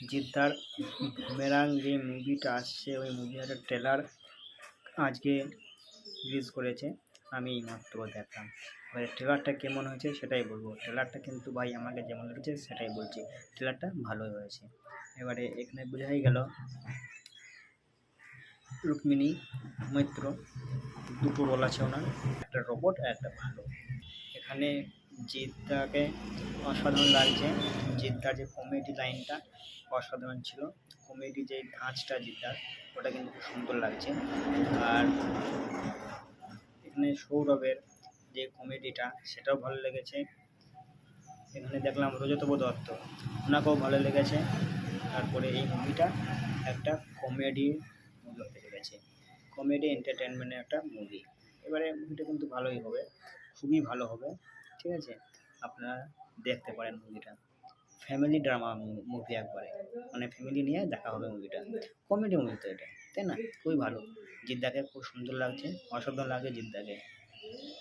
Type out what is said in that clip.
জিদ্দার boomerang যে মুভিটা আসছে ওই মুভির একটা ট্রেলার আজকে রিলিজ করেছে, আমি এইমাত্র দেখলাম। এবারে ট্রেলারটা কেমন হয়েছে সেটাই বলবো। ট্রেলারটা কিন্তু ভাই আমাকে যেমন লেগেছে সেটাই বলছি, ট্রেলারটা ভালোই হয়েছে। এবারে এখানে বোঝাই গেল রুক্মিণী মৈত্র দুটো রোল আছে ওনার, একটা রোবট আর একটা ভালো। এখানে জিদ্দাকে অসাধারণ লাগছে, জিদ্দার যে কমেডি লাইনটা অসাধারণ ছিল, কমেডি যে ধাঁচটা জিদ্দার ওটা কিন্তু খুব সুন্দর লাগছে। আর এখানে সৌরভের যে কমেডিটা সেটাও ভালো লেগেছে। এখানে দেখলাম রজতব দত্ত, ওনাকেও ভালো লেগেছে। তারপরে এই মুভিটা একটা কমেডি মুভি হতে চলেছে, কমেডি এন্টারটেনমেন্টের একটা মুভি। এবারে মুভিটা কিন্তু ভালোই হবে, খুবই ভালো হবে, ঠিক আছে? আপনারা দেখতে পারেন মুভিটা, ফ্যামিলি ড্রামা মুভি একবারে, মানে ফ্যামিলি নিয়ে দেখা হবে মুভিটা। কমেডি মুভি তো এটা, তাই না? খুবই ভালো। জিদ্দাকে খুব সুন্দর লাগছে, অসাধারণ লাগছে জিদ্দাকে।